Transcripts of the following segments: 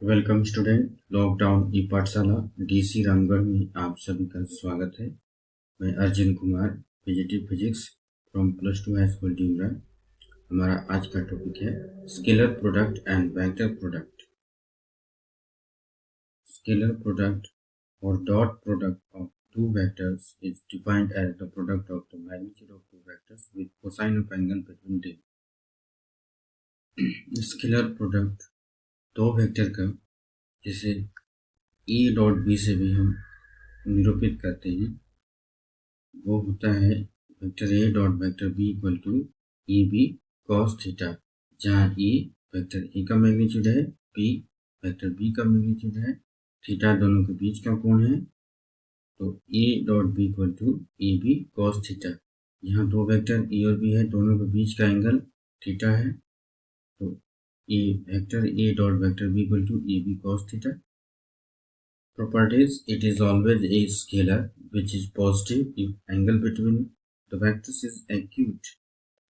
Welcome student. Lockdown ई पाठशाला DC Ramgarh में आप सभी का स्वागत है। मैं Arjun Kumar, PGT physics from +2 high school Dimra. हमारा आज का टॉपिक है scalar product and vector product. Scalar product और dot product of two vectors is defined as the product of the magnitude of two vectors with cosine of angle between them. Scalar product दो vector का जिसे E dot B से भी हम निरूपित करते हैं वो होता है vector A dot vector B equal to E B cos theta, जहाँ ई वेक्टर ए का मैग्नीट्यूड है, बी वेक्टर बी का मैग्नीट्यूड है, थीटा दोनों के बीच का कोण है। तो A dot B equal to E B cos theta, यहाँ दो वेक्टर ए और बी है, दोनों के बीच का एंगल थीटा है। तो A vector A dot vector B equal to E B cos theta. Properties: it is always a scalar which is positive if angle between the vectors is acute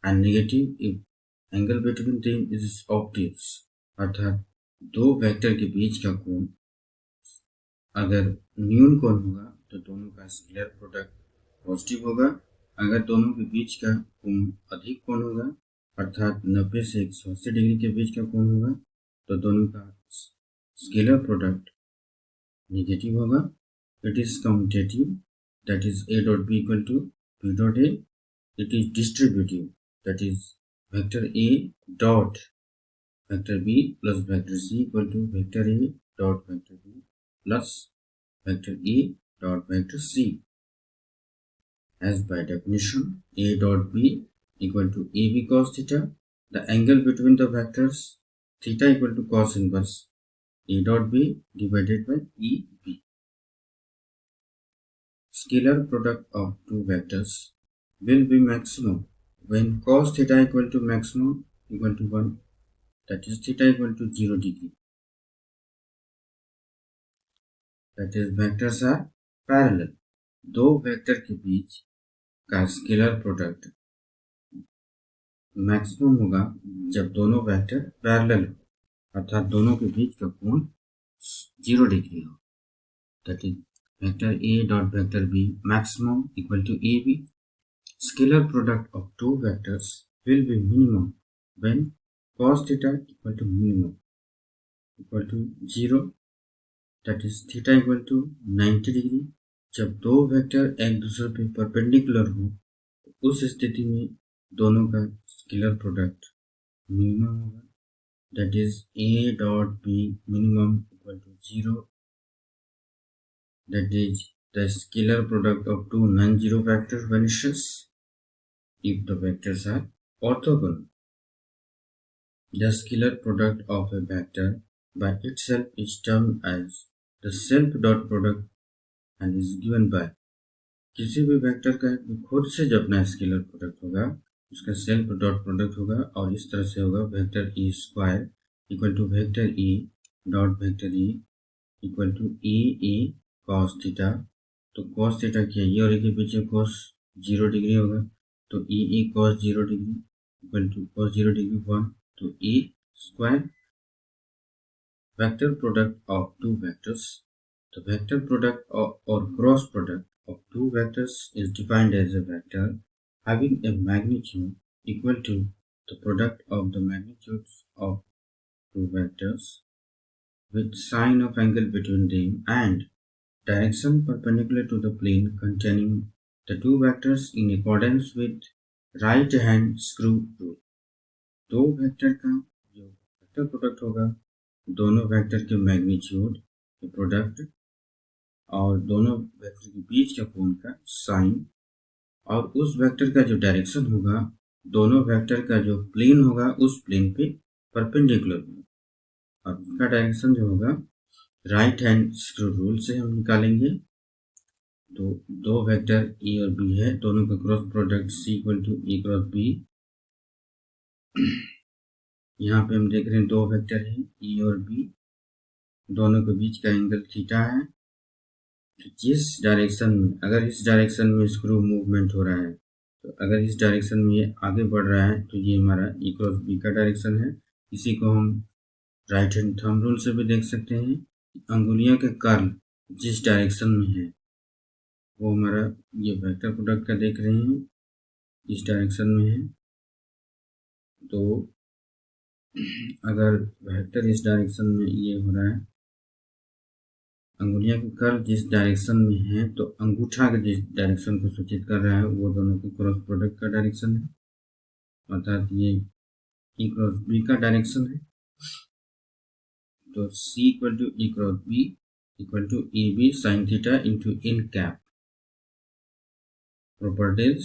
and negative if angle between them is obtuse। अर्थात दो vector के बीच का कोण अगर न्यून कोण होगा तो दोनों का स्केलर प्रोडक्ट पॉजिटिव होगा। अगर दोनों के बीच का कोण अधिक कोण होगा अर्थात 90 से 180 डिग्री के बीच का कोण होगा तो दोनों का स्केलर प्रोडक्ट नेगेटिव होगा। It is commutative, that is A dot B equal to B dot A. It is distributive, that is vector A dot vector B plus vector C equal to vector A dot vector B plus vector A dot vector C. As by definition A dot B equal to A B cos theta, the angle between the vectors theta equal to cos inverse A dot B divided by EB. Scalar product of two vectors will be maximum when cos theta equal to maximum equal to 1, that is theta equal to 0 degree. That is vectors are parallel. दो vector के बीच का scalar product maximum होगा जब दोनों vector parallel हो, अर्थात दोनों के बीच का कोण 0 डिग्री हो। That is vector A dot vector B maximum equal to AB. Scalar product of two vectors will be minimum when cos theta equal to minimum equal to 0, that is theta equal to 90 degree. जब दो vector एक दूसरे पे perpendicular हो तो उस स्थिति में दोनों का स्केलर प्रोडक्ट मिनिमम होगा, that is A dot B minimum equal to 0, that is the scalar product of two non-zero vectors vanishes if the vectors are orthogonal. The scalar product of a vector by itself is termed as the self dot product and is given by, किसी भी vector का खुद से जो अपना scalar product होगा उसका self dot product होगा और इस तरह से होगा vector E square equal to vector E dot vector E equal to A cos theta. तो कॉस थीटा क्या है, और ए के पीछे कॉस 0 डिग्री होगा तो A cos 0 degree equal to cos 0 degree 1, तो A square. Vector product of two vectors, the vector product और cross product of two vectors is defined as a vector having a magnitude equal to the product of the magnitudes of two vectors with sine of angle between them and direction perpendicular to the plane containing the two vectors in accordance with right hand screw rule। दो vector का जो vector product होगा दोनों vector के magnitude के product और दोनों vector के बीच का कोण का साइन और उस वेक्टर का जो डायरेक्शन होगा दोनों वेक्टर का जो प्लेन होगा उस प्लेन पे परपेंडिकुलर होगा और उसका डायरेक्शन जो होगा राइट हैंड स्क्रू रूल से हम निकालेंगे। तो दो वेक्टर ए और बी है, दोनों का cross product C equal to A cross B. यहाँ पे हम देख रहे हैं दो वेक्टर हैं ए और बी, दोनों के बीच का एंगल थीटा है। जिस डायरेक्शन में, अगर इस डायरेक्शन में स्क्रू मूवमेंट हो रहा है तो अगर इस डायरेक्शन में ये आगे बढ़ रहा है तो ये हमारा ए क्रॉस बी का डायरेक्शन है। इसी को हम राइट हैंड थंब रूल से भी देख सकते हैं अंगुलियों के कर्ल जिस डायरेक्शन में है वो हमारा ये वेक्टर प्रोडक्ट का देख रहे हैं इस डायरेक्शन में है। तो अगर वेक्टर इस डायरेक्शन में ये हो रहा है अंगुलियों के कर्ल जिस डायरेक्शन में है तो अंगूठा के जिस डायरेक्शन को सूचित कर रहा है वो दोनों के क्रॉस प्रोडक्ट का डायरेक्शन है अर्थात ये ई क्रॉस बी का डायरेक्शन है। तो C equal to E cross B equal to A B sine theta into N cap. Properties: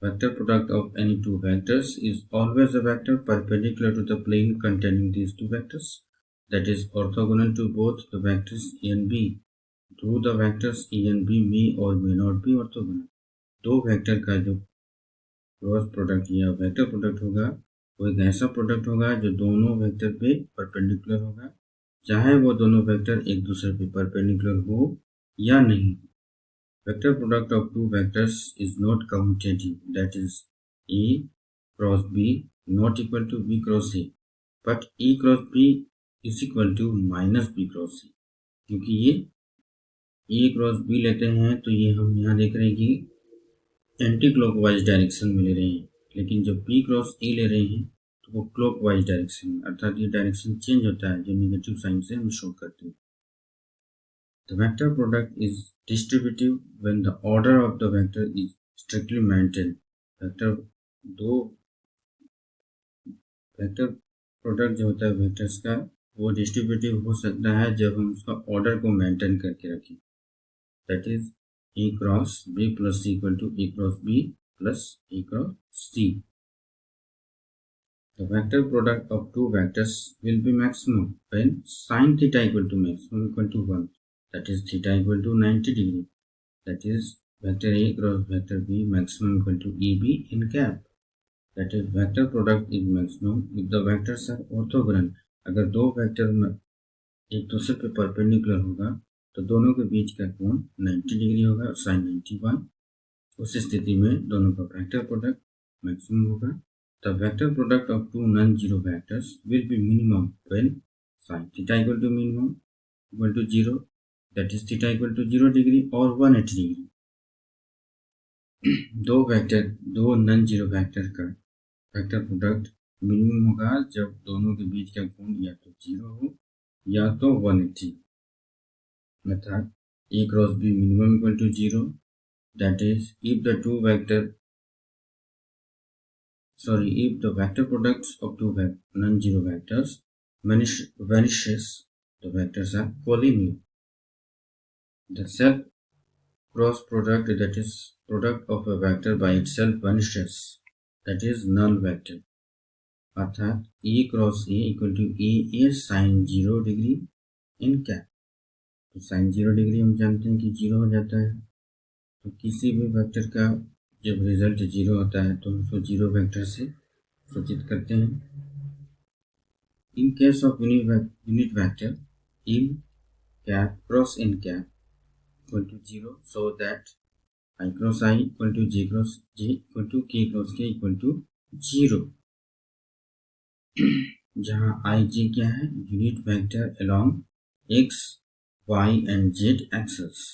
vector product of any two vectors is always a vector perpendicular to the plane containing these two vectors, that is orthogonal to both the vectors A and B. Though the vectors A and B may or may not be orthogonal. दो vector का जो cross product या vector product होगा वो एक ऐसा product होगा जो दोनों वेक्टर पे परपेंडिकुलर होगा चाहे वो दोनों वेक्टर एक दूसरे पे परपेंडिकुलर हो या नहीं। Vector product of two vectors is not commutative, that is A cross B not equal to B cross A, but A cross B is equal to minus B cross A। क्योंकि ये A cross B लेते हैं तो ये हम यहाँ देख रहे हैं कि एंटी क्लॉकवाइज डायरेक्शन में ले रहे हैं, लेकिन जब B क्रॉस A ले रहे हैं तो वो क्लॉकवाइज डायरेक्शन में, अर्थात ये डायरेक्शन चेंज होता है जो नेगेटिव साइन से हम शो करते हैं। The vector product is distributive when the order of the vector is strictly maintained. दो वेक्टर प्रोडक्ट जो होता है वेक्टर्स का वो डिस्ट्रीब्यूटिव हो सकता है जब हम उसका ऑर्डर को मेंटेन करके रखें। That is A cross B plus C equal to A cross B plus A cross C. The vector product of two vectors will be maximum when sin theta equal to maximum equal to 1. That is theta equal to 90 degree. That is vector A cross vector B maximum equal to EB in cap. That is vector product is maximum if the vectors are orthogonal. अगर दो vector में एक दूसरे पे perpendicular होगा तो दोनों के बीच का कोण 90 डिग्री होगा sin 91। उस स्थिति में दोनों का वेक्टर प्रोडक्ट मैक्सिमम होगा। The vector product of two non-zero vectors will be minimum when sin theta equal to minimum equal to 0, that is theta equal to 0 degree or 180 degree। दो non zero vector का vector product minimum होगा जब दोनों के बीच का कोण या तो 0 हो या तो 180, अर्थात A cross B minimum equal to 0, that is if the vector products of two non-zero vectors vanishes, the vectors are collinear. The self cross product, that is product of a vector by itself, vanishes, that is null vector। अर्थात A cross A equal to A sin 0 degree in cap. तो sin 0 degree हम जानते हैं कि 0 हो जाता है, तो किसी भी वेक्टर का जब रिजल्ट 0 होता है तो हम उसको 0 वेक्टर से सूचित करते हैं। In case of unit vector in cap cross in cap equal to 0, so that I cross I equal to j cross j equal to k cross k equal to 0, जहाँ I j क्या है unit vector along x y and z axis।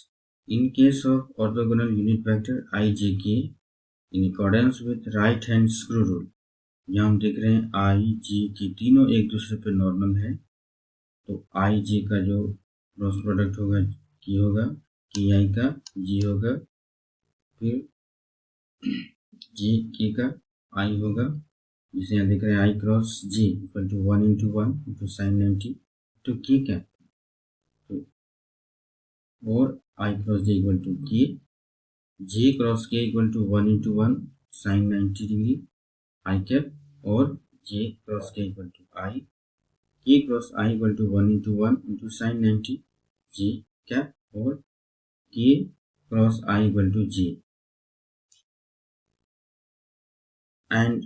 In case of orthogonal unit vector I j k in accordance with right hand screw rule, यहाँ हम देख रहे हैं आई जे के तीनों एक दूसरे पे नॉर्मल है, तो आई जे का जो क्रॉस प्रोडक्ट होगा की होगा के आई का जी होगा, फिर जे के का आई होगा, जिसे यहाँ देख रहे हैं I cross J equal to 1 into 1 into sine 90 to K cap, और I cross J equal to K, J cross K equal to 1 into 1 sine 90 degree I cap, और J cross K equal to I, K cross I equal to 1 into sine 90 J cap, और K cross I equal to J. And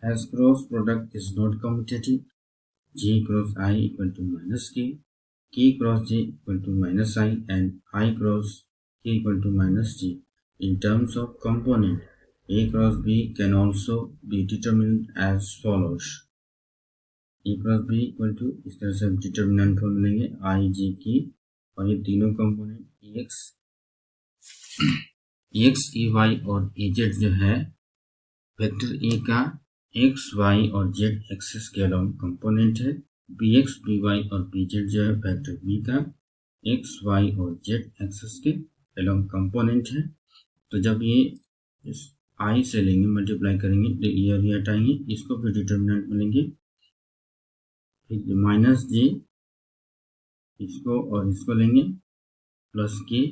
as cross product is not commutative, j cross I equal to minus k cross j equal to minus I, and I cross k equal to minus j। In terms of component, A cross B can also be determined as follows: A plus B equal to, इस तरह से determinant form लेंगे आई जे की, और ये तीनों component x E Y और ए Z जो है वेक्टर ए का एक्स वाई और जेड एक्सिस के अलोंग कंपोनेंट है। बी एक्स बी वाई और बी जेड जो है वेक्टर बी का एक्स वाई और जेड एक्सिस के अलोंग कंपोनेंट है। तो जब ये इस आई से लेंगे, मल्टीप्लाई करेंगे तो ये और ये हटाएंगे, इसको फिर डिटर्मिनेंट में लेंगे, फिर माइनस जे, इसको और इसको लेंगे प्लस के,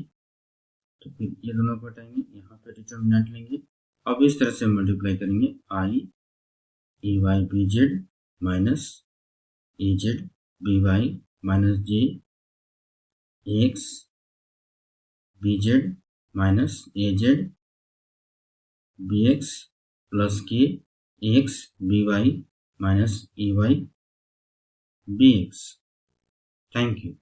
तो फिर ये दोनों को हटाएंगे, यहाँ पे डिटर्मिनेंट लेंगे। अब इस तरह से मल्टीप्लाई करेंगे I A Y B Z minus A Z B Y minus J X B Z minus A Z B X plus K X B Y minus A Y B X. Thank you.